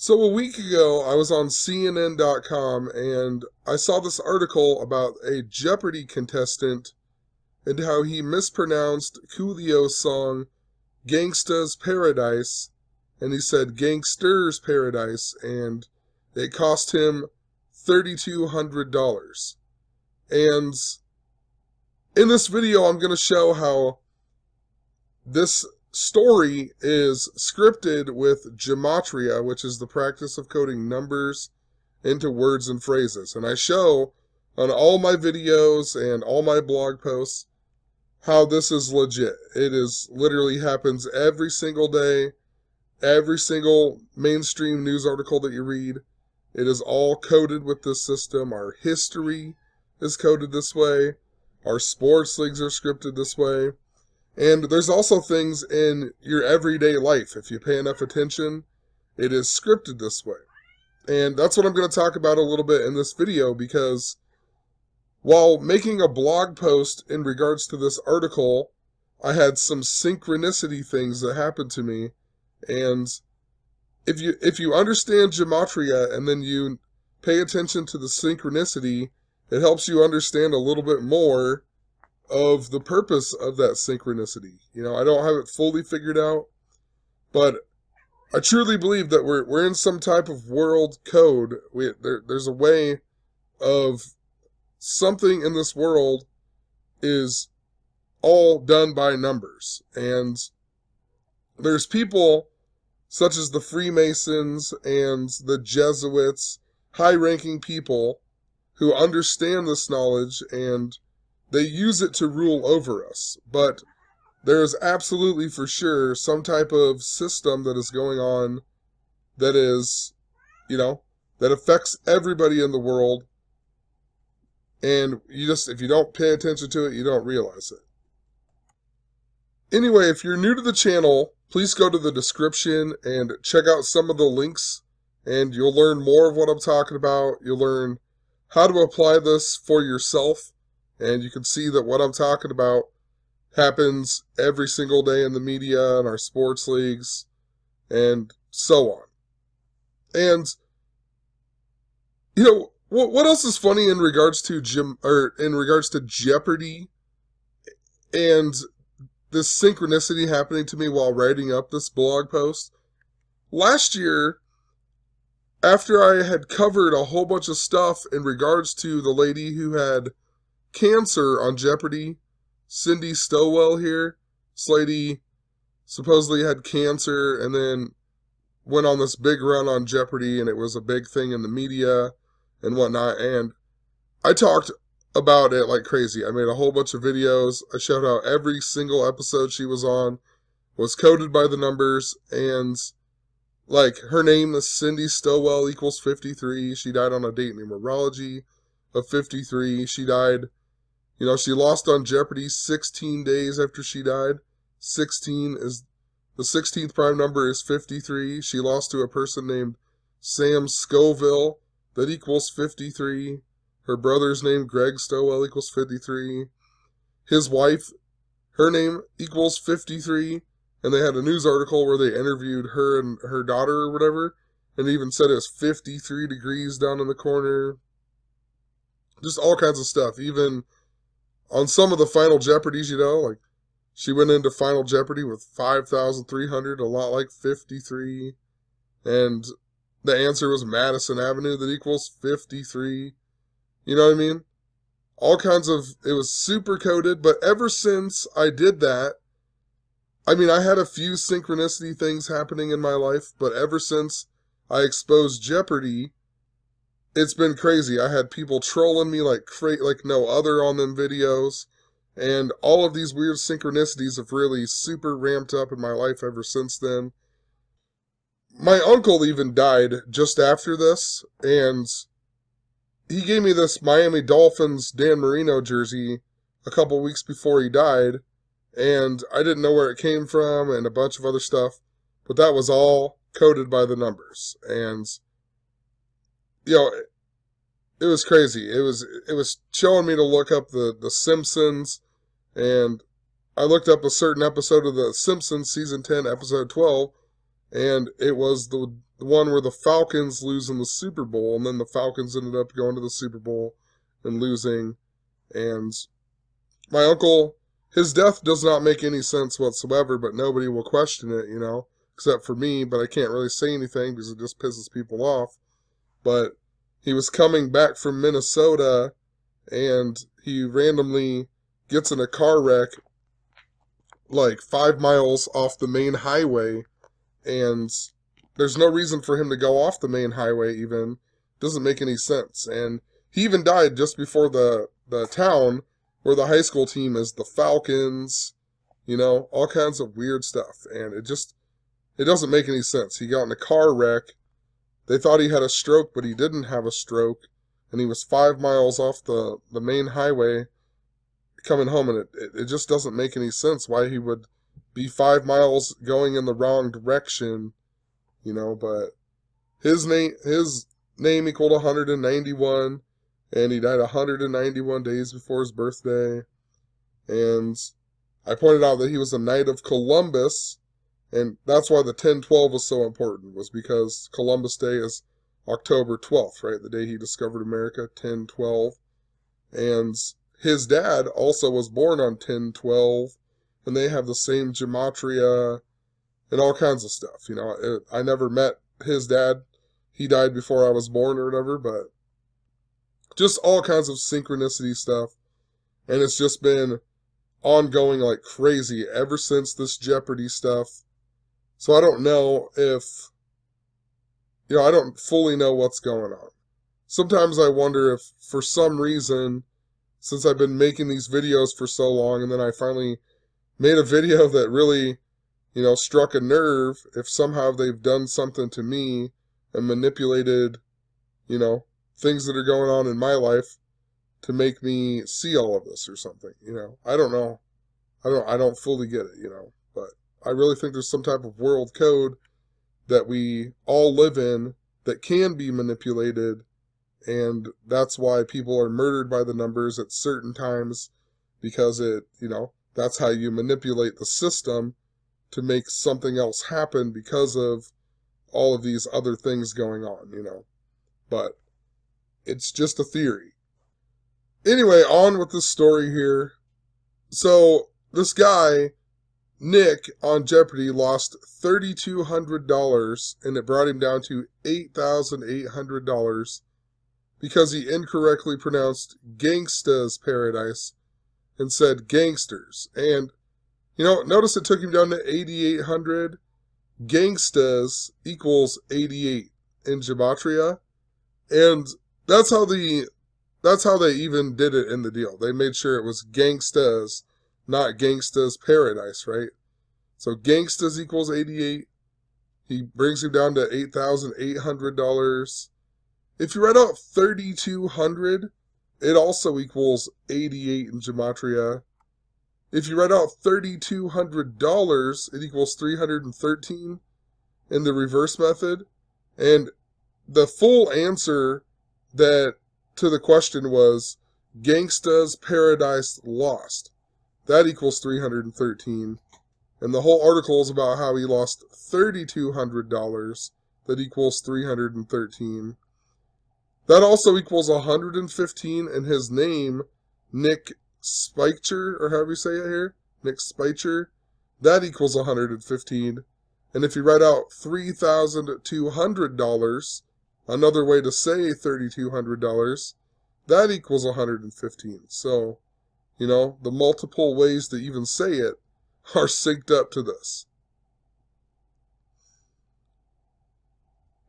So a week ago, I was on CNN.com and I saw this article about a Jeopardy contestant and how he mispronounced Coolio's song Gangsta's Paradise, and he said Gangster's Paradise, and it cost him $3,200. And in this video, I'm going to show how this story is scripted with Gematria, which is the practice of coding numbers into words and phrases. And I show on all my videos and all my blog posts how this is legit. It is literally happens every single day, every single mainstream news article that you read. It is all coded with this system. Our history is coded this way. Our sports leagues are scripted this way. And there's also things in your everyday life. If you pay enough attention, it is scripted this way. And that's what I'm going to talk about a little bit in this video, because while making a blog post in regards to this article, I had some synchronicity things that happened to me. And if you understand Gematria and then you pay attention to the synchronicity, it helps you understand a little bit more of the purpose of that synchronicity. You know, I don't have it fully figured out, but I truly believe that we're in some type of world code. There's a way of something in this world is all done by numbers. And there's people such as the Freemasons and the Jesuits, high-ranking people who understand this knowledge and they use it to rule over us. But there is absolutely for sure some type of system that is going on that is, that affects everybody in the world. And if you don't pay attention to it, you don't realize it. Anyway, if you're new to the channel, please go to the description and check out some of the links, and you'll learn more of what I'm talking about. You'll learn how to apply this for yourself, and you can see that what I'm talking about happens every single day in the media, in our sports leagues, and so on. And, what else is funny in regards to Jeopardy and this synchronicity happening to me while writing up this blog post? Last year, after I had covered a whole bunch of stuff in regards to the lady who had cancer on Jeopardy, Cindy Stowell here, this lady supposedly had cancer and then went on this big run on Jeopardy, and it was a big thing in the media and whatnot, and I talked about it like crazy. I made a whole bunch of videos. I showed how every single episode she was on was coded by the numbers, and like her name is Cindy Stowell equals 53. She died on a date in numerology of 53. She died, she lost on Jeopardy 16 days after she died. 16 is the 16th prime number is 53. She lost to a person named Sam Scoville that equals 53. Her brother's name, Greg Stowell, equals 53. His wife, her name equals 53. And they had a news article where they interviewed her and her daughter or whatever, and they even said it was 53 degrees down in the corner. Just all kinds of stuff. Even on some of the Final Jeopardies, like she went into Final Jeopardy with 5,300, a lot like 53. And the answer was Madison Avenue that equals 53. You know what I mean? All kinds of, it was super coded, but ever since I did that, I had a few synchronicity things happening in my life, but ever since I exposed Jeopardy, it's been crazy. I had people trolling me like no other on them videos, and all of these weird synchronicities have really super ramped up in my life ever since then. My uncle even died just after this, and he gave me this Miami Dolphins Dan Marino jersey a couple weeks before he died, and I didn't know where it came from and a bunch of other stuff, but that was all coded by the numbers. And, it was crazy. It was showing me to look up the Simpsons, and I looked up a certain episode of The Simpsons, Season 10, Episode 12, and it was the one where the Falcons lose in the Super Bowl, and then the Falcons ended up going to the Super Bowl and losing. And my uncle, his death does not make any sense whatsoever, but nobody will question it, except for me, but I can't really say anything because it just pisses people off. But he was coming back from Minnesota, and he randomly gets in a car wreck like 5 miles off the main highway, and there's no reason for him to go off the main highway even. Doesn't make any sense. And he even died just before the town where the high school team is the Falcons, all kinds of weird stuff. And it doesn't make any sense. He got in a car wreck. They thought he had a stroke, but he didn't have a stroke. And he was 5 miles off the main highway coming home, and it just doesn't make any sense why he would be 5 miles going in the wrong direction, but his name equaled 191, and he died 191 days before his birthday. And I pointed out that he was a Knight of Columbus, and that's why the 10/12 was so important, was because Columbus Day is October 12th, right? The day he discovered America, 10/12. And his dad also was born on 10/12, and they have the same Gematria and all kinds of stuff. I never met his dad. He died before I was born or whatever, but just all kinds of synchronicity stuff. And it's just been ongoing like crazy ever since this Jeopardy stuff. So I don't know if, I don't fully know what's going on. Sometimes I wonder if for some reason, since I've been making these videos for so long, and then I finally made a video that really, struck a nerve, if somehow they've done something to me and manipulated, things that are going on in my life to make me see all of this or something, I don't know. I don't fully get it, but I really think there's some type of world code that we all live in that can be manipulated, and that's why people are murdered by the numbers at certain times, because that's how you manipulate the system to make something else happen because of all of these other things going on, But it's just a theory. Anyway, on with the story here. So, this guy, Nick, on Jeopardy, lost $3,200, and it brought him down to $8,800 because he incorrectly pronounced Gangsta's Paradise and said gangsters. And, notice it took him down to 8,800. Gangstas equals 88 in Gematria. And that's how they even did it in the deal. They made sure it was Gangstas, not Gangsta's Paradise, right? So Gangstas equals 88. He brings him down to $8,800. If you write out 3,200, it also equals 88 in Gematria. If you write out $3,200, it equals 313 in the reverse method. And the full answer to the question was Gangsta's Paradise Lost. That equals 313. And the whole article is about how he lost $3,200. That equals 313. That also equals 115 in his name, Nick Spicher, or however you say it here, Nick Spicher. That equals 115. And if you write out $3,200, another way to say $3,200, that equals 115. So, the multiple ways to even say it are synced up to this.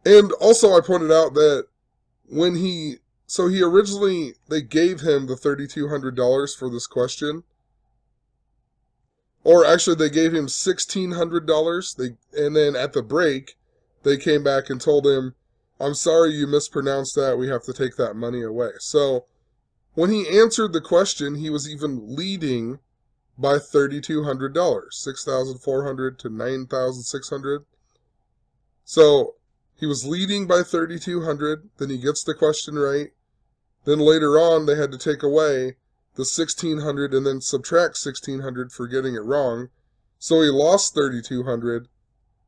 And also I pointed out that when he originally, they gave him the $3,200 for this question. Or actually, they gave him $1,600. And then at the break, they came back and told him, I'm sorry you mispronounced that. We have to take that money away. So when he answered the question, he was even leading by $3,200, $6,400 to $9,600. So he was leading by $3,200. Then he gets the question right. Then later on, they had to take away the $1,600 and then subtract $1,600 for getting it wrong. So he lost $3,200.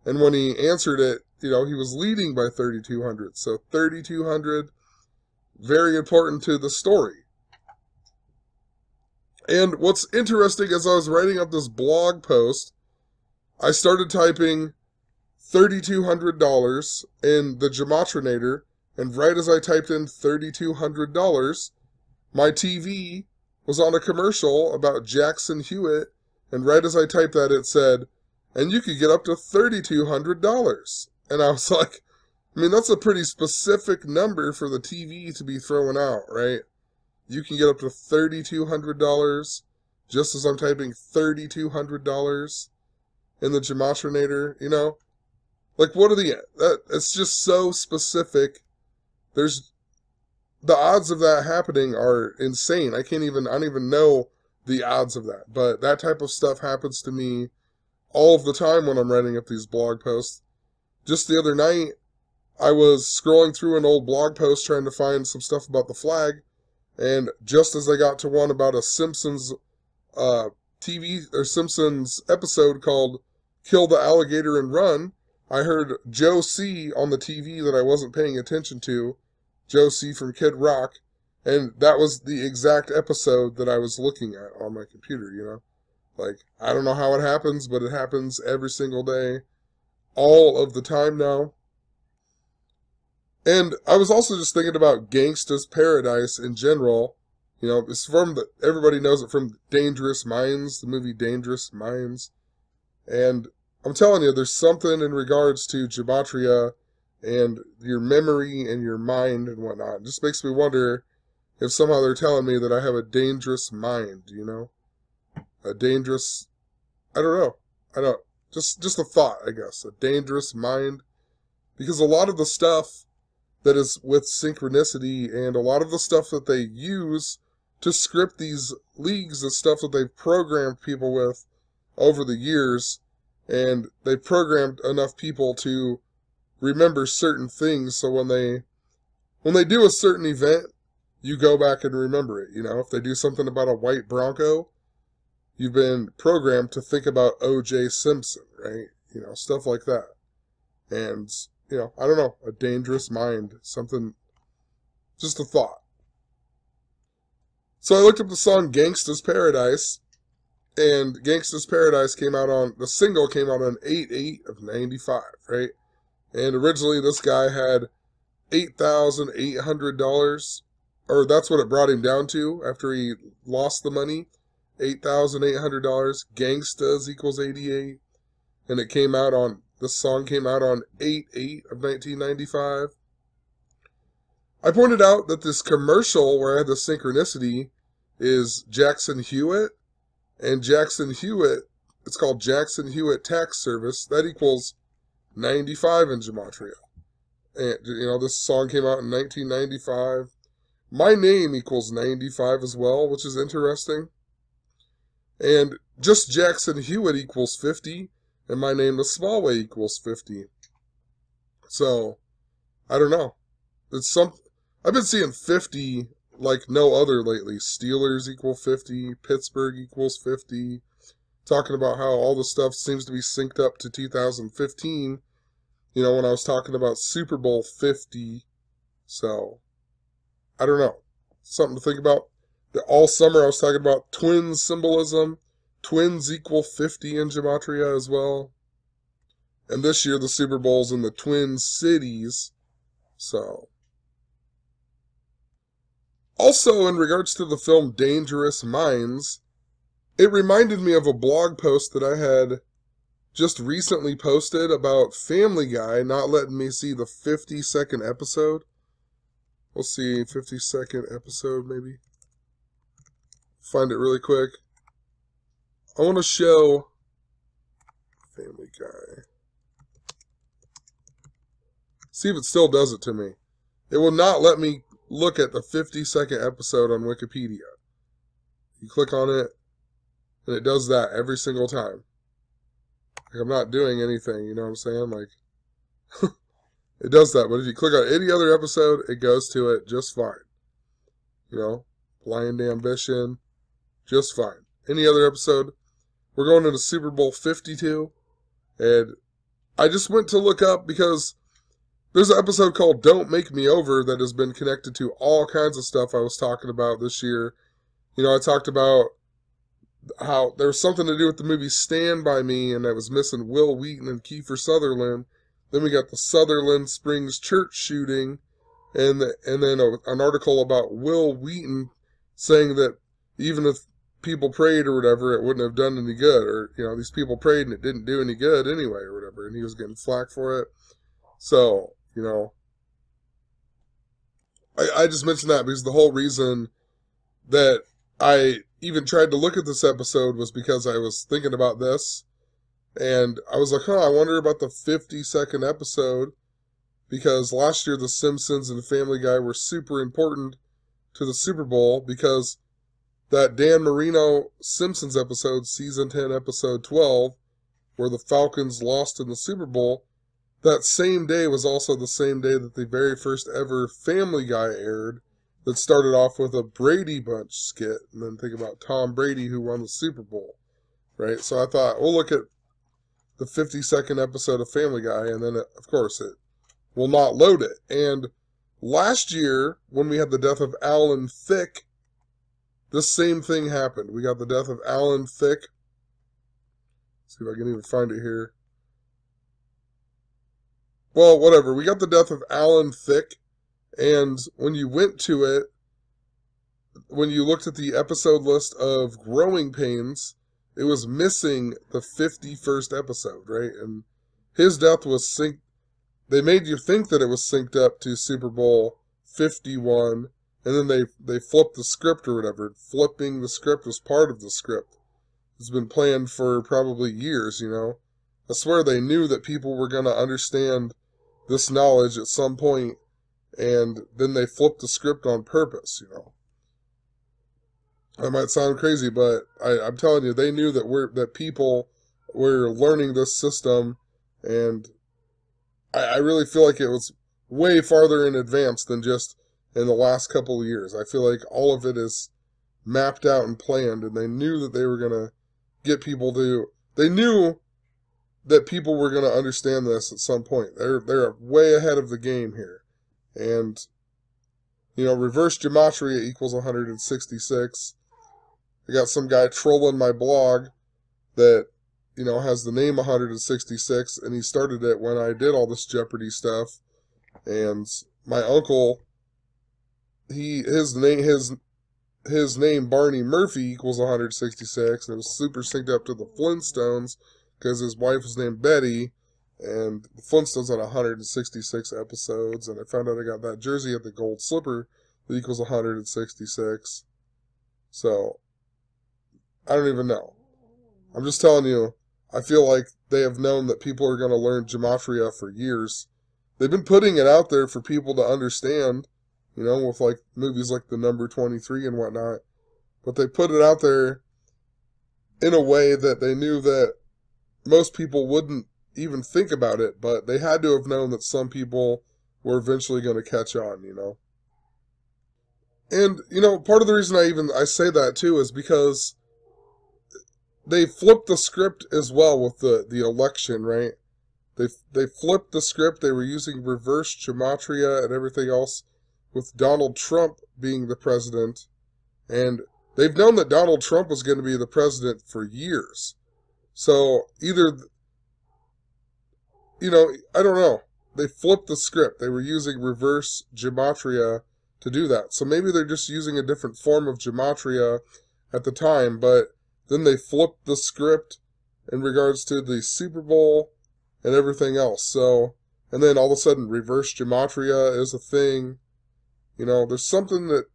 And when he answered it, he was leading by 3,200. So 3,200, very important to the story. And what's interesting, as I was writing up this blog post, I started typing $3,200 in the Gematrinator, and right as I typed in $3,200, my TV was on a commercial about Jackson Hewitt, and right as I typed that, it said, and you could get up to $3,200. And I was like, that's a pretty specific number for the TV to be throwing out, right? You can get up to $3,200 just as I'm typing $3,200 in the Gematrinator, Like, what are it's just so specific. The odds of that happening are insane. I don't even know the odds of that. But that type of stuff happens to me all of the time when I'm writing up these blog posts. Just the other night, I was scrolling through an old blog post trying to find some stuff about the flag, and just as I got to one about a Simpsons Simpsons episode called Kill the Alligator and Run, I heard Joe C. on the TV that I wasn't paying attention to, Joe C. from Kid Rock, and that was the exact episode that I was looking at on my computer, Like, I don't know how it happens, but it happens every single day, all of the time now. And I was also just thinking about Gangsta's Paradise in general. It's everybody knows it from Dangerous Minds, the movie Dangerous Minds. And I'm telling you, there's something in regards to Gematria and your memory and your mind and whatnot. It just makes me wonder if somehow they're telling me that I have a dangerous mind, A dangerous, I don't know. Just a thought, I guess. A dangerous mind. Because a lot of the stuff that is with synchronicity and a lot of the stuff that they use to script these leagues is stuff that they've programmed people with over the years, and they've programmed enough people to remember certain things, so when they do a certain event, you go back and remember it. If they do something about a white Bronco, you've been programmed to think about O.J. Simpson, right? Stuff like that. And I don't know, a dangerous mind, something, just a thought. So I looked up the song Gangsta's Paradise, and Gangsta's Paradise the single came out on 8/8 of 95, right? And originally this guy had $8,800, or that's what it brought him down to after he lost the money, $8,800, Gangstas equals 88, and this song came out on 8/8 of 1995. I pointed out that this commercial where I had the synchronicity is Jackson Hewitt, and Jackson Hewitt, it's called Jackson Hewitt Tax Service. That equals 95 in Gematria. And, this song came out in 1995. My name equals 95 as well, which is interesting. And just Jackson Hewitt equals 50. And my name, the Smallway, equals 50. So, I don't know. I've been seeing 50 like no other lately. Steelers equal 50. Pittsburgh equals 50. Talking about how all the stuff seems to be synced up to 2015. When I was talking about Super Bowl 50. So, I don't know. Something to think about. All summer I was talking about twin symbolism. Twins equal 50 in Gematria as well. And this year the Super Bowl's in the Twin Cities. So. Also, in regards to the film Dangerous Minds, it reminded me of a blog post that I had just recently posted about Family Guy not letting me see the 50-second episode. We'll see, 50-second episode maybe. Find it really quick. I want to show Family Guy. See if it still does it to me. It will not let me look at the 50-second episode on Wikipedia. You click on it, and it does that every single time. Like, I'm not doing anything, you know what I'm saying? Like, it does that, but if you click on any other episode, it goes to it just fine. Blind Ambition, just fine. Any other episode, we're going into Super Bowl 52, and I just went to look up because there's an episode called Don't Make Me Over that has been connected to all kinds of stuff I was talking about this year. You know, I talked about how there was something to do with the movie Stand By Me, and I was missing Will Wheaton and Kiefer Sutherland. Then we got the Sutherland Springs church shooting, and then an article about Will Wheaton saying that even if people prayed or whatever, it wouldn't have done any good, or you know, these people prayed and it didn't do any good anyway, or whatever, and he was getting flack for it. So, you know, I just mentioned that because the whole reason that I even tried to look at this episode was because I was thinking about this, and I was like, I wonder about the 50-second episode, because last year The Simpsons and Family Guy were super important to the Super Bowl, because that Dan Marino Simpsons episode, Season 10, Episode 12, where the Falcons lost in the Super Bowl, that same day was also the same day that the very first ever Family Guy aired, that started off with a Brady Bunch skit, and then think about Tom Brady who won the Super Bowl, right? So I thought, we'll look at the 50-second episode of Family Guy, and then, of course, it will not load it. And last year, when we had the death of Alan Thicke, the same thing happened. We got the death of Alan Thicke. Let's see if I can even find it here. Well, whatever. We got the death of Alan Thicke, and when you went to it, when you looked at the episode list of Growing Pains, it was missing the 51st episode, right? And his death was synced. They made you think that it was synced up to Super Bowl 51, and then they flipped the script or whatever. Flipping the script was part of the script. It's been planned for probably years, you know. I swear they knew that people were going to understand this knowledge at some point, and then they flipped the script on purpose, you know. That might sound crazy, but I'm telling you, they knew that people were learning this system, and I really feel like it was way farther in advance than just in the last couple of years. I feel like all of it is mapped out and planned, and they knew that they were going to get people to... They knew that people were going to understand this at some point. They're way ahead of the game here. And, you know, reverse Gematria equals 166. I got some guy trolling my blog that, you know, has the name 166, and he started it when I did all this Jeopardy stuff. And my uncle, his name Barney Murphy equals 166, and it was super synced up to the Flintstones because his wife was named Betty, and the Flintstones had 166 episodes, and I found out I got that jersey at the Gold Slipper that equals 166. So, I don't even know. I'm just telling you, I feel like they have known that people are going to learn Gematria for years. They've been putting it out there for people to understand, you know, with like movies like The Number 23 and whatnot. But they put it out there in a way that they knew that most people wouldn't even think about it, but they had to have known that some people were eventually going to catch on, you know. And, you know, part of the reason I say that too is because they flipped the script as well with the election, right? They flipped the script. They were using reverse Gematria and everything else with Donald Trump being the president. And they've known that Donald Trump was going to be the president for years. So either, you know, I don't know. They flipped the script. They were using reverse Gematria to do that. So maybe they're just using a different form of Gematria at the time, but then they flipped the script in regards to the Super Bowl and everything else. So, and then all of a sudden reverse Gematria is a thing. You know, there's something that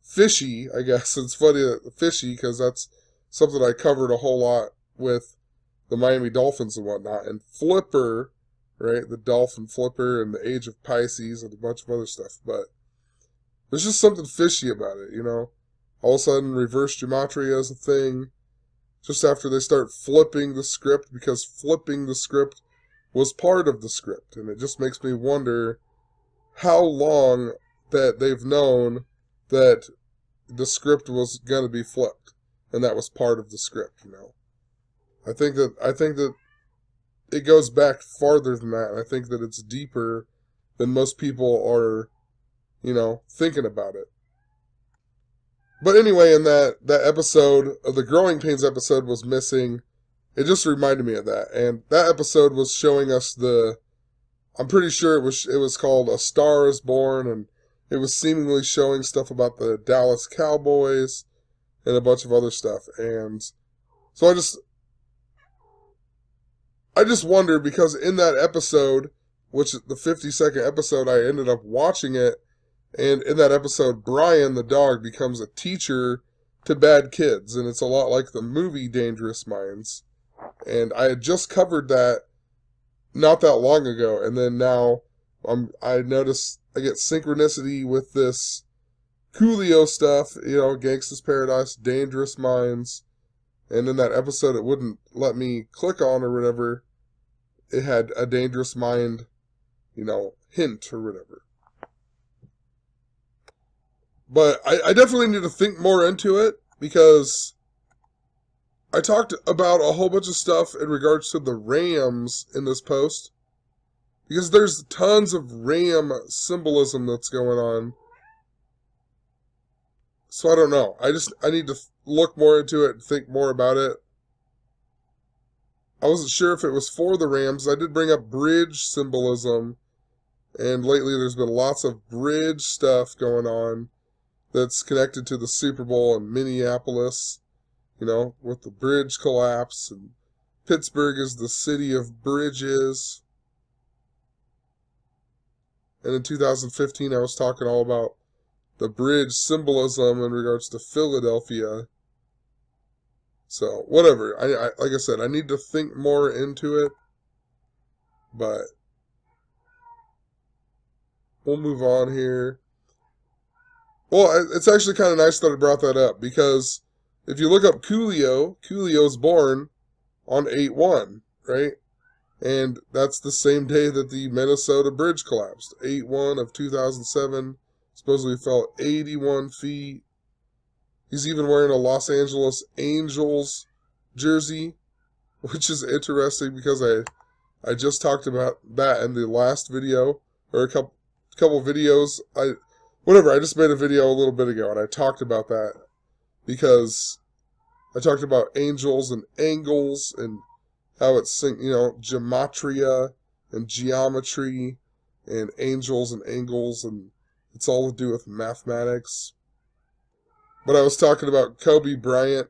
fishy, I guess. It's funny that fishy because that's something I covered a whole lot with the Miami Dolphins and whatnot. And Flipper, right? The Dolphin Flipper and the Age of Pisces and a bunch of other stuff. But there's just something fishy about it, you know? All of a sudden, reverse Gematria is a thing just after they start flipping the script, because flipping the script was part of the script. And it just makes me wonder how long that they've known that the script was going to be flipped. And that was part of the script, you know? I think that it goes back farther than that. And I think that it's deeper than most people are, thinking about it. But anyway, in that episode of the Growing Pains episode was missing. It just reminded me of that. And that episode was showing us I'm pretty sure it was called A Star is Born, and it was seemingly showing stuff about the Dallas Cowboys and a bunch of other stuff. And so I just wondered, because in that episode, which is the 52nd episode, I ended up watching it, and in that episode, Brian, the dog, becomes a teacher to bad kids, and it's a lot like the movie Dangerous Minds. And I had just covered that not that long ago, and then now I notice I get synchronicity with this Coolio stuff, Gangsta's Paradise, Dangerous Minds, and in that episode it wouldn't let me click on or whatever. It had a Dangerous Mind, hint or whatever. But I definitely need to think more into it, because I talked about a whole bunch of stuff in regards to the Rams in this post, because there's tons of Ram symbolism that's going on. So I don't know. I need to look more into it and think more about it. I wasn't sure if it was for the Rams. I did bring up bridge symbolism, and lately there's been lots of bridge stuff going on that's connected to the Super Bowl in Minneapolis, with the bridge collapse, and Pittsburgh is the city of bridges. And in 2015, I was talking all about the bridge symbolism in regards to Philadelphia. So, whatever. Like I said, I need to think more into it, but we'll move on here. Well, it's actually kind of nice that I brought that up, because if you look up Coolio's born on 8/1, right? And that's the same day that the Minnesota bridge collapsed. 8/1 of 2007. Supposedly fell 81 feet. He's even wearing a Los Angeles Angels jersey, which is interesting, because I just talked about that in the last video, or a couple videos. I just made a video a little bit ago, and I talked about that, because I talked about angels and angles, and how it's, gematria and geometry and angels and angles, and it's all to do with mathematics. But I was talking about Kobe Bryant,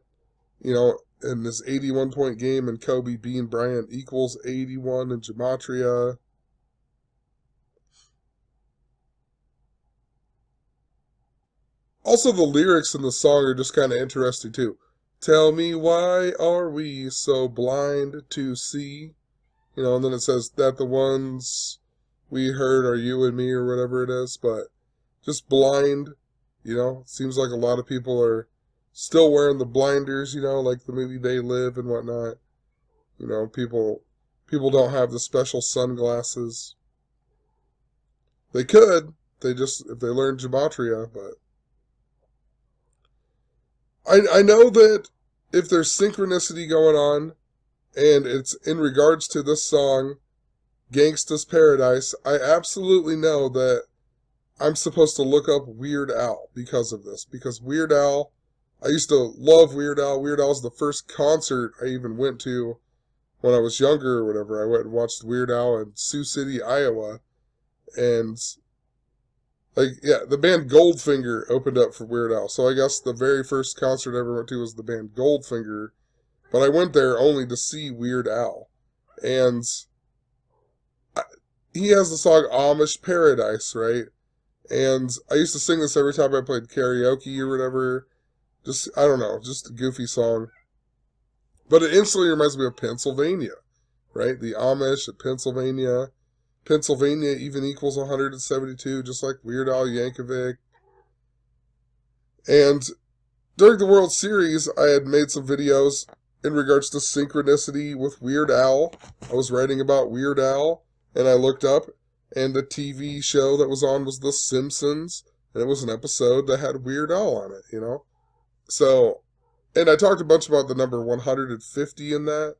in this 81-point game, and Kobe being Bryant equals 81 in gematria. Also, the lyrics in the song are just kind of interesting, too. Tell me, why are we so blind to see? And then it says that the ones we heard are you and me, or whatever it is. But just blind, seems like a lot of people are still wearing the blinders, like the movie They Live and whatnot. People don't have the special sunglasses. They could, if they learned gematria, but I know that if there's synchronicity going on, and it's in regards to this song, Gangsta's Paradise, I absolutely know that I'm supposed to look up Weird Al because of this. Because Weird Al, I used to love Weird Al. Weird Al's the first concert I even went to when I was younger or whatever. I went and watched Weird Al in Sioux City, Iowa. And the band Goldfinger opened up for Weird Al. So I guess the very first concert I ever went to was the band Goldfinger. But I went there only to see Weird Al. And he has the song Amish Paradise, right? And I used to sing this every time I played karaoke or whatever. Just a goofy song. But it instantly reminds me of Pennsylvania, right? The Amish at Pennsylvania. Pennsylvania even equals 172, just like Weird Al Yankovic. And during the World Series, I had made some videos in regards to synchronicity with Weird Al. I was writing about Weird Al, and I looked up, and the TV show that was on was The Simpsons, and it was an episode that had Weird Al on it, So, and I talked a bunch about the number 150 in that.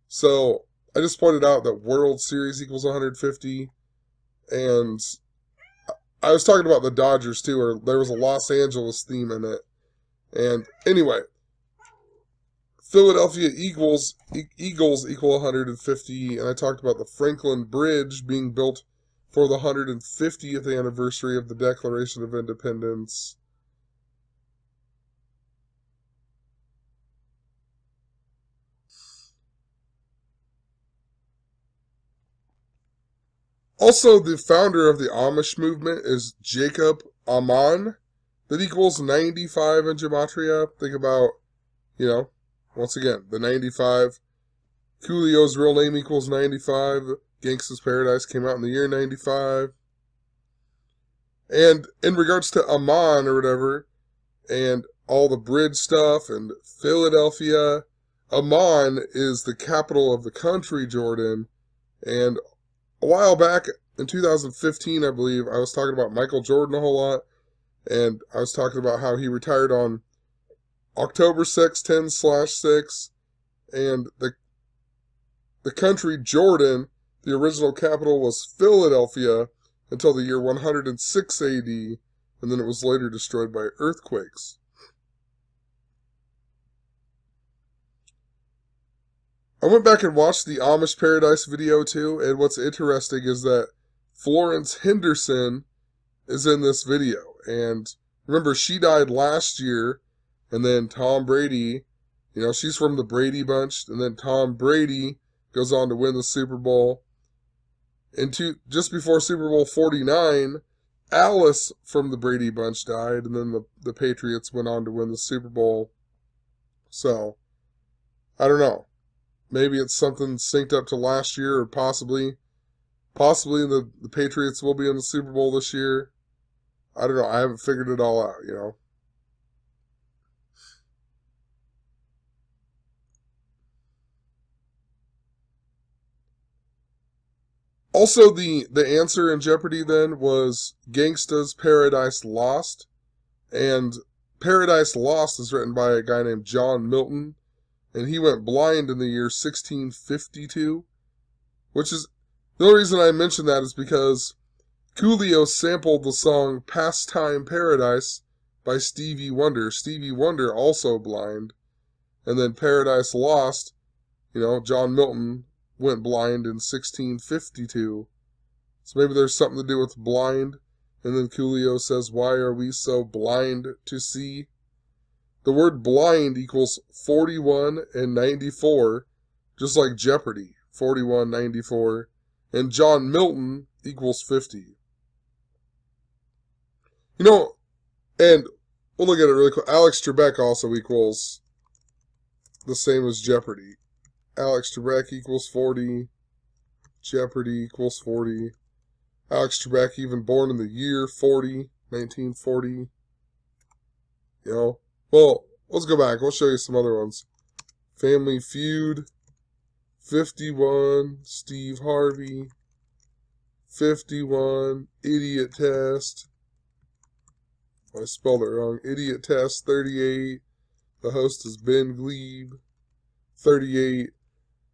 So, I just pointed out that World Series equals 150, and I was talking about the Dodgers too, or there was a Los Angeles theme in it. And anyway, Philadelphia Eagles equal 150, and I talked about the Franklin Bridge being built for the 150th anniversary of the Declaration of Independence. Also, the founder of the Amish movement is Jacob Amman. That equals 95 in Gematria. Think about, once again, the 95. Coolio's real name equals 95. Gangsta's Paradise came out in the year 95. And in regards to Amman or whatever, and all the bridge stuff and Philadelphia, Amman is the capital of the country, Jordan. And a while back, in 2015, I believe, I was talking about Michael Jordan a whole lot. And I was talking about how he retired on October 6, 10/6. And the country, Jordan, the original capital was Philadelphia until the year 106 AD. And then it was later destroyed by earthquakes. I went back and watched the Amish Paradise video too, and what's interesting is that Florence Henderson is in this video. And remember, she died last year, and then Tom Brady, she's from the Brady Bunch, and then Tom Brady goes on to win the Super Bowl. And just before Super Bowl 49, Alice from the Brady Bunch died, and then the Patriots went on to win the Super Bowl. So, I don't know. Maybe it's something synced up to last year, or possibly the Patriots will be in the Super Bowl this year. I don't know. I haven't figured it all out, Also, the answer in Jeopardy then was Gangsta's Paradise Lost. And Paradise Lost is written by a guy named John Milton. And he went blind in the year 1652. Which is, the only reason I mention that is because Coolio sampled the song Pastime Paradise by Stevie Wonder. Stevie Wonder also blind. And then Paradise Lost, John Milton went blind in 1652. So maybe there's something to do with blind. And then Coolio says, why are we so blind to see? The word blind equals 41 and 94, just like Jeopardy, 41, 94. And John Milton equals 50. And we'll look at it really quick. Alex Trebek also equals the same as Jeopardy. Alex Trebek equals 40. Jeopardy equals 40. Alex Trebek even born in the year 40, 1940. Well, let's go back. We'll show you some other ones. Family Feud, 51. Steve Harvey, 51. Idiot Test. I spelled it wrong. Idiot Test, 38. The host is Ben Glebe, 38.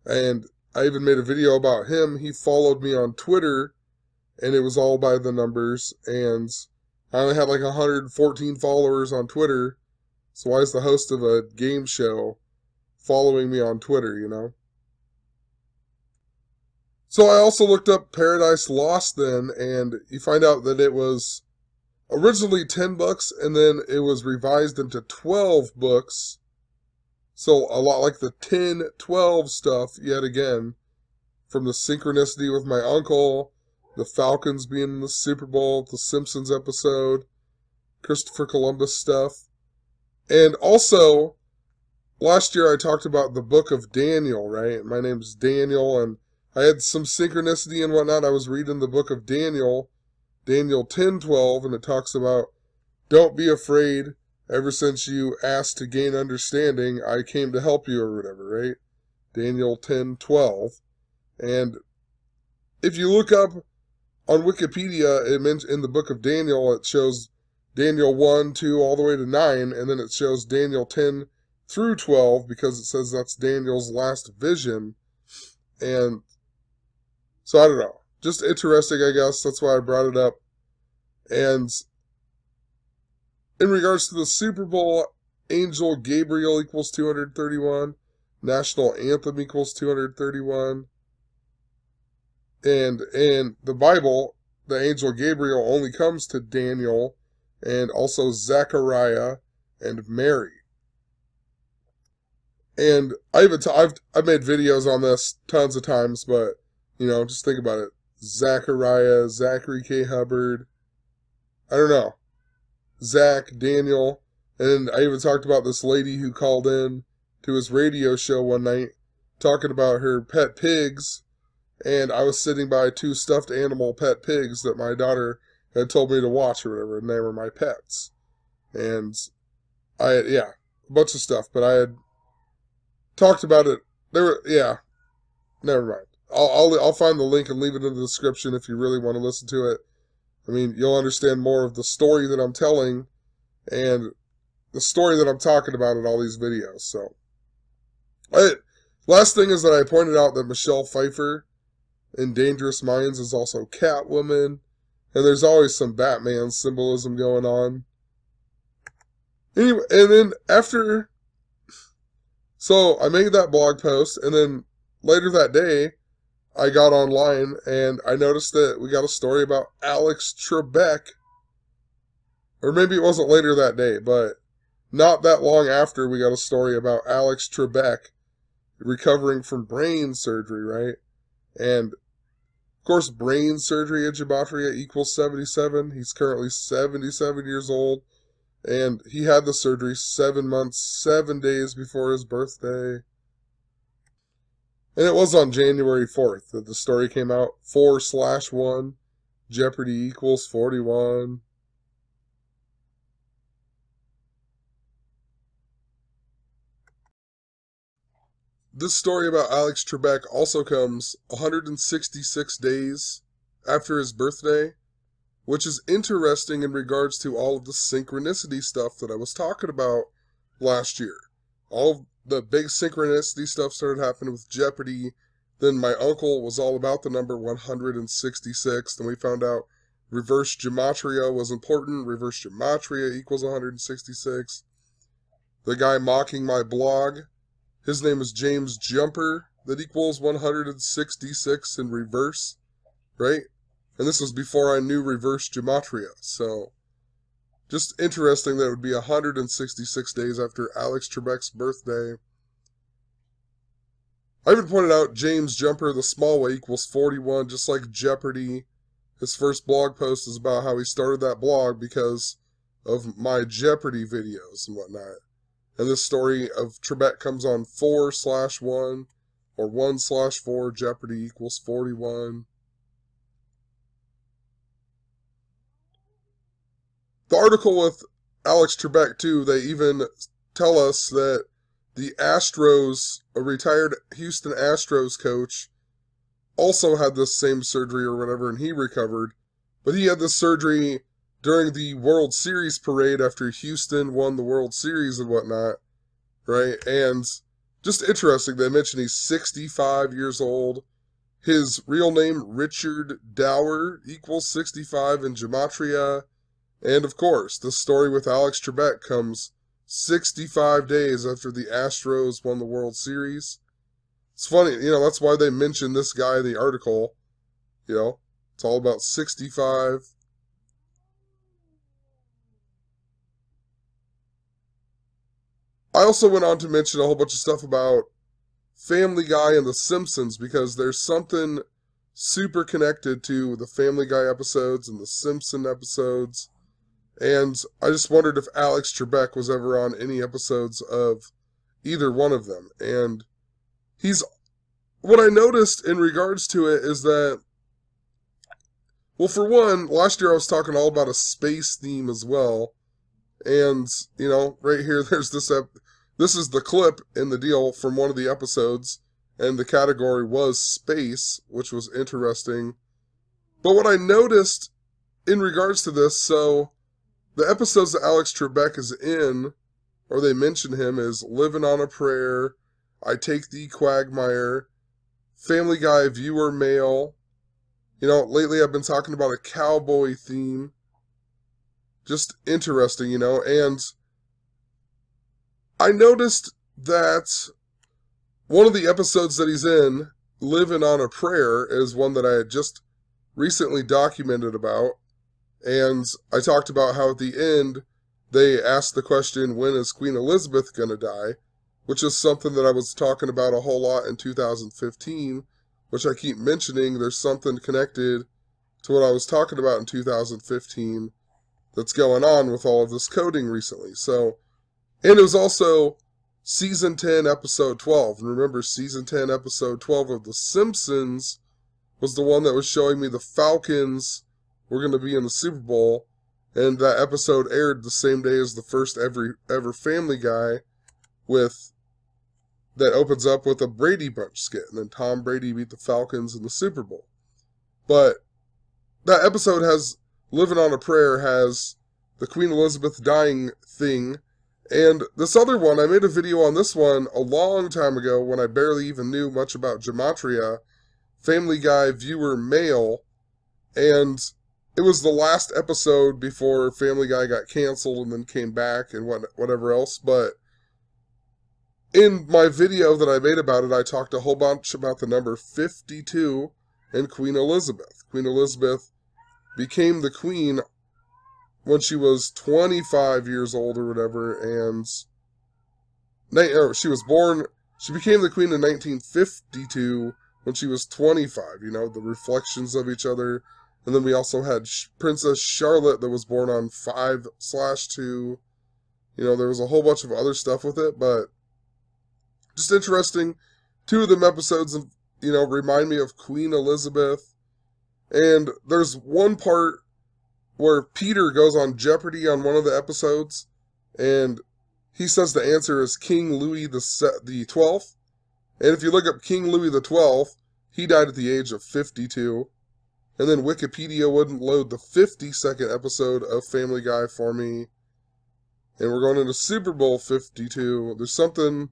And I even made a video about him. He followed me on Twitter, and it was all by the numbers. And I only had like 114 followers on Twitter. So why is the host of a game show following me on Twitter, So I also looked up Paradise Lost then, and you find out that it was originally 10 books, and then it was revised into 12 books. So a lot like the 10-12 stuff, yet again, from the Synchronicity with my uncle, the Falcons being in the Super Bowl, the Simpsons episode, Christopher Columbus stuff. And also, last year I talked about the book of Daniel, right? My name's Daniel, and I had some synchronicity and whatnot. I was reading the book of Daniel, Daniel 10:12, and it talks about, don't be afraid, ever since you asked to gain understanding, I came to help you, or whatever, right? Daniel 10:12. And if you look up on Wikipedia, in the book of Daniel, it shows Daniel 1, 2, all the way to 9, and then it shows Daniel 10 through 12, because it says that's Daniel's last vision. And so I don't know. Just interesting, I guess. That's why I brought it up. And in regards to the Super Bowl, Angel Gabriel equals 231. National Anthem equals 231. And in the Bible, the angel Gabriel only comes to Daniel and also Zechariah and Mary. And I've made videos on this tons of times, but just think about it. Zechariah, Zachary K. Hubbard, I don't know, Zach, Daniel, and I even talked about this lady who called in to his radio show one night talking about her pet pigs, and I was sitting by two stuffed animal pet pigs that my daughter had told me to watch or whatever, and they were my pets. And I had, a bunch of stuff, but I had talked about it. Never mind. I'll find the link and leave it in the description if you really want to listen to it. I mean, you'll understand more of the story that I'm telling and the story that I'm talking about in all these videos. So, last thing is that I pointed out that Michelle Pfeiffer in Dangerous Minds is also Catwoman, and there's always some Batman symbolism going on. Anyway, and then so I made that blog post, and then later that day, I got online and I noticed that we got a story about Alex Trebek. Or maybe it wasn't later that day, but not that long after we got a story about Alex Trebek recovering from brain surgery, right? And of course, brain surgery at Gematria equals 77. He's currently 77 years old, and he had the surgery 7 months, 7 days before his birthday. And it was on January 4th that the story came out. 4/1, Jeopardy equals 41. This story about Alex Trebek also comes 166 days after his birthday, which is interesting in regards to all of the synchronicity stuff that I was talking about last year. All of the big synchronicity stuff started happening with Jeopardy. Then my uncle was all about the number 166. Then we found out reverse gematria was important. Reverse gematria equals 166. The guy mocking my blog, his name is James Jumper. That equals 166 in reverse, right? And this was before I knew reverse gematria. So, just interesting that it would be 166 days after Alex Trebek's birthday. I even pointed out James Jumper, the small way, equals 41, just like Jeopardy. His first blog post is about how he started that blog because of my Jeopardy videos and whatnot. And this story of Trebek comes on 4/1 or 1/4, Jeopardy equals 41. The article with Alex Trebek, too, they even tell us that the Astros, a retired Houston Astros coach, also had this same surgery or whatever, and he recovered. But he had this surgery during the World Series parade after Houston won the World Series and whatnot, right? And just interesting, they mentioned he's 65 years old. His real name, Richard Dower, equals 65 in Gematria. And of course, the story with Alex Trebek comes 65 days after the Astros won the World Series. It's funny, that's why they mentioned this guy in the article. It's all about 65. I also went on to mention a whole bunch of stuff about Family Guy and The Simpsons because there's something super connected to the Family Guy episodes and the Simpson episodes. And I just wondered if Alex Trebek was ever on any episodes of either one of them. And what I noticed in regards to it is that, well, for one, last year I was talking all about a space theme as well. And, right here, there's this is the clip in the deal from one of the episodes. And the category was space, which was interesting. But what I noticed in regards to this, so the episodes that Alex Trebek is in, or they mention him, is Living on a Prayer, I Take Thee Quagmire, Family Guy viewer mail. You know, lately I've been talking about a cowboy theme. Just interesting, you know, and I noticed that one of the episodes that he's in, Living on a Prayer, is one that I had just recently documented about. And I talked about how at the end, they asked the question, when is Queen Elizabeth going to die? Which is something that I was talking about a whole lot in 2015, which I keep mentioning. There's something connected to what I was talking about in 2015 that's going on with all of this coding recently. So, and it was also Season 10, Episode 12. And remember, Season 10, Episode 12 of The Simpsons was the one that was showing me the Falcons were going to be in the Super Bowl. And that episode aired the same day as the first ever Family Guy that opens up with a Brady Bunch skit. And then Tom Brady beat the Falcons in the Super Bowl. But that episode has, Living on a Prayer has the Queen Elizabeth dying thing. And this other one, I made a video on this one a long time ago when I barely even knew much about Gematria, Family Guy viewer mail, and it was the last episode before Family Guy got canceled and then came back and whatever else. But in my video that I made about it, I talked a whole bunch about the number 52 and Queen Elizabeth. Queen Elizabeth became the queen when she was 25 years old or whatever, and she became the queen in 1952 when she was 25, you know, the reflections of each other. And then we also had Princess Charlotte that was born on 5/2. You know, there was a whole bunch of other stuff with it, but just interesting. Two of them episodes, you know, remind me of Queen Elizabeth. And there's one part where Peter goes on Jeopardy on one of the episodes, and he says the answer is King Louis the 12th. And if you look up King Louis the 12th, he died at the age of 52. And then Wikipedia wouldn't load the 52nd episode of Family Guy for me. And we're going into Super Bowl 52. There's something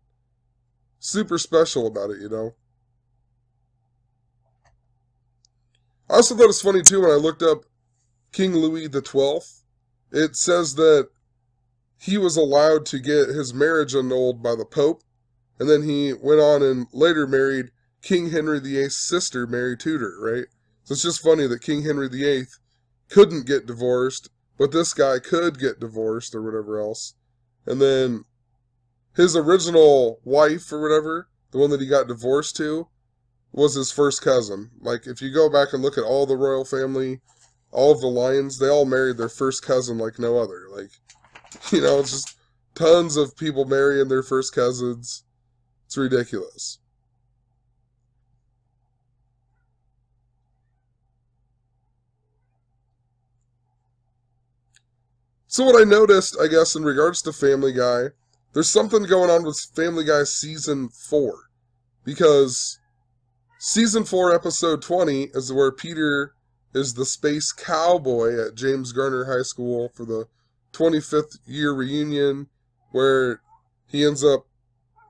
super special about it, you know. I also thought it's funny, too, when I looked up King Louis the 12th. It says that he was allowed to get his marriage annulled by the Pope. And then he went on and later married King Henry VIII's sister, Mary Tudor, right? So it's just funny that King Henry VIII couldn't get divorced, but this guy could get divorced or whatever else. And then his original wife or whatever, the one that he got divorced to, was his first cousin. Like, if you go back and look at all the royal family, all of the lions, they all married their first cousin like no other. Like, you know, it's just tons of people marrying their first cousins. It's ridiculous. So what I noticed, I guess, in regards to Family Guy, there's something going on with Family Guy Season 4. Because Season 4, Episode 20 is where Peter is the space cowboy at James Garner High School for the 25th year reunion, where he ends up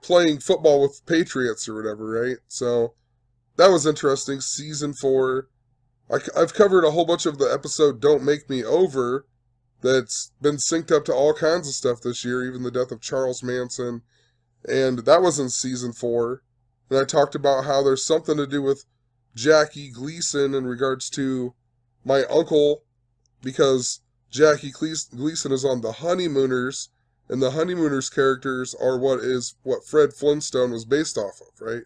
playing football with Patriots or whatever, right? So that was interesting. Season 4. I've covered a whole bunch of the episode Don't Make Me Over that's been synced up to all kinds of stuff this year, even the death of Charles Manson. And that was in Season 4. And I talked about how there's something to do with Jackie Gleason in regards to my uncle, because Jackie Gleason is on The Honeymooners, and The Honeymooners characters are what Fred Flintstone was based off of, right?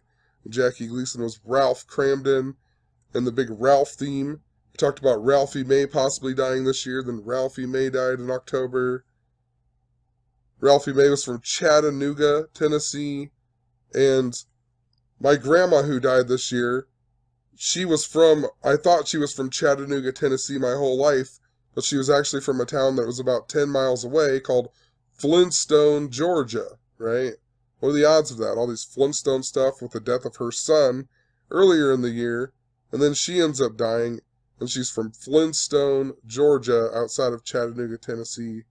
Jackie Gleason was Ralph Cramden, and the big Ralph theme. We talked about Ralphie May possibly dying this year, then Ralphie May died in October. Ralphie May was from Chattanooga, Tennessee, and my grandma who died this year, I thought she was from Chattanooga, Tennessee my whole life, but she was actually from a town that was about 10 miles away called Flintstone, Georgia, right? What are the odds of that? All these Flintstone stuff with the death of her son earlier in the year, and then she ends up dying, and she's from Flintstone, Georgia, outside of Chattanooga, Tennessee.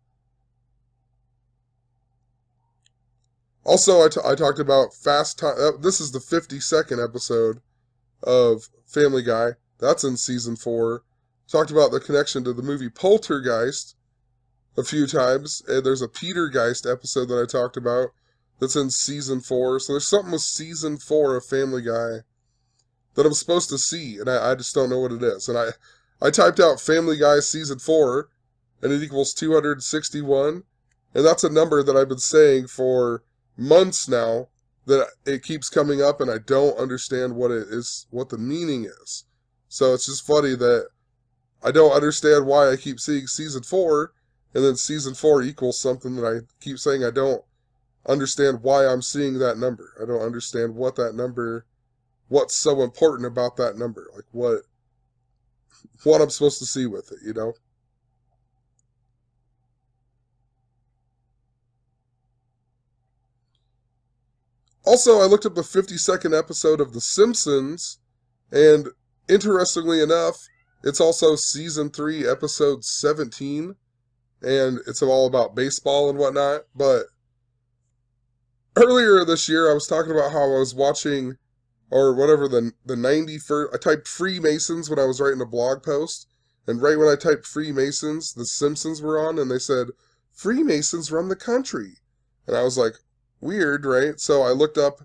Also, I talked about fast time. This is the 52nd episode of Family Guy. That's in season 4. Talked about the connection to the movie Poltergeist a few times, and there's a Petergeist episode that I talked about that's in season 4. So there's something with season 4 of Family Guy that I'm supposed to see, and I just don't know what it is. And I typed out Family Guy season 4, and it equals 261, and that's a number that I've been saying for months now, that it keeps coming up, and I don't understand what it is, what the meaning is. So it's just funny that I don't understand why I keep seeing season 4, and then season 4 equals something that I keep saying I don't understand why I'm seeing that number. I don't understand what that number, what's so important about that number, like what I'm supposed to see with it, you know? Also, I looked up the 52nd episode of The Simpsons, and interestingly enough, it's also season 3, episode 17, and it's all about baseball and whatnot. But earlier this year, I was talking about how I was watching, or whatever, the 91st, I typed Freemasons when I was writing a blog post, and right when I typed Freemasons, The Simpsons were on, and they said, Freemasons run the country. And I was like, weird, right? So I looked up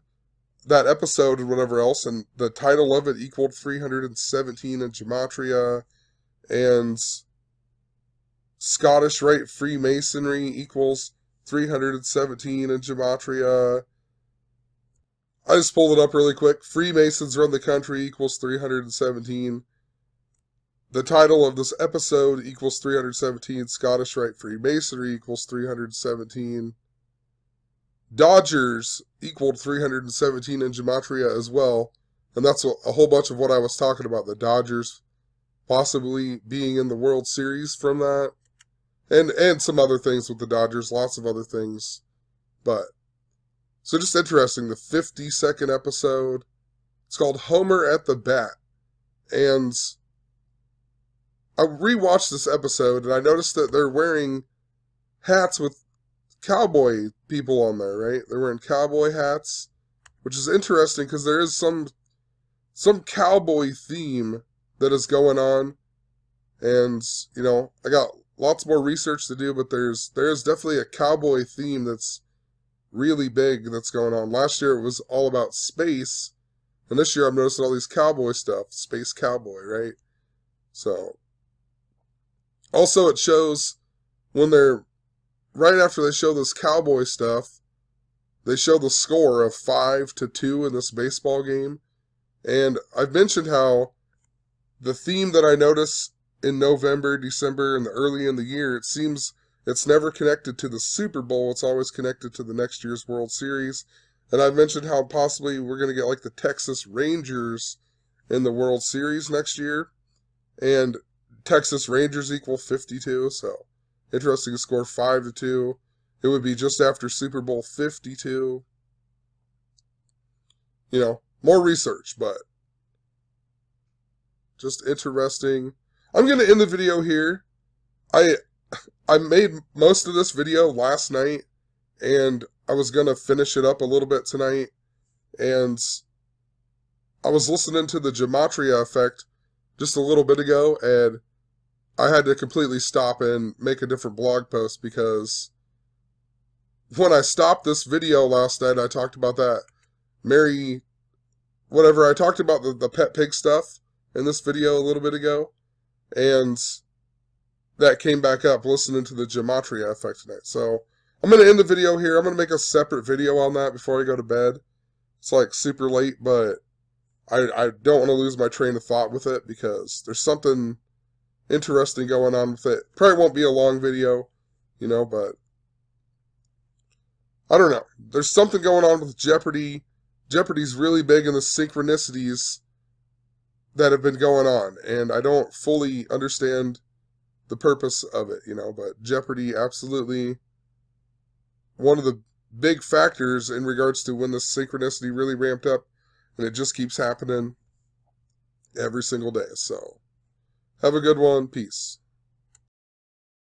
that episode and whatever else, and the title of it equaled 317 in Gematria, and Scottish Rite Freemasonry equals 317 in Gematria. I just pulled it up really quick. Freemasons run the country equals 317. The title of this episode equals 317. Scottish Rite Freemasonry equals 317. Dodgers equaled 317 in Gematria as well. And that's a whole bunch of what I was talking about. The Dodgers possibly being in the World Series from that. And some other things with the Dodgers. Lots of other things. But, so just interesting. The 52nd episode. It's called Homer at the Bat. And I rewatched this episode and I noticed that they're wearing hats with cowboy people on there, right? They're wearing cowboy hats, which is interesting because there is some cowboy theme that is going on, and you know, I got lots more research to do, but there's definitely a cowboy theme that's really big that's going on. Last year it was all about space, and this year I'm noticing all these cowboy stuff, space cowboy, right? So also it shows when they're right after they show this cowboy stuff, they show the score of 5-2 in this baseball game. And I've mentioned how the theme that I notice in November, December, and early in the year, it seems it's never connected to the Super Bowl. It's always connected to the next year's World Series. And I've mentioned how possibly we're going to get like the Texas Rangers in the World Series next year. And Texas Rangers equal 52, so interesting to score 5-2. It would be just after Super Bowl 52. You know, more research, but just interesting. I'm going to end the video here. I made most of this video last night, and I was going to finish it up a little bit tonight, and I was listening to the Gematria effect just a little bit ago, and I had to completely stop and make a different blog post because when I stopped this video last night, I talked about that I talked about the pet pig stuff in this video a little bit ago, and that came back up listening to the Gematria effect tonight. So I'm going to end the video here. I'm going to make a separate video on that before I go to bed. It's like super late, but I don't want to lose my train of thought with it because there's something interesting going on with it. Probably won't be a long video, you know, but I don't know. There's something going on with Jeopardy. Jeopardy's really big in the synchronicities that have been going on, and I don't fully understand the purpose of it, you know, but Jeopardy absolutely one of the big factors in regards to when the synchronicity really ramped up, and it just keeps happening every single day. So have a good one. Peace.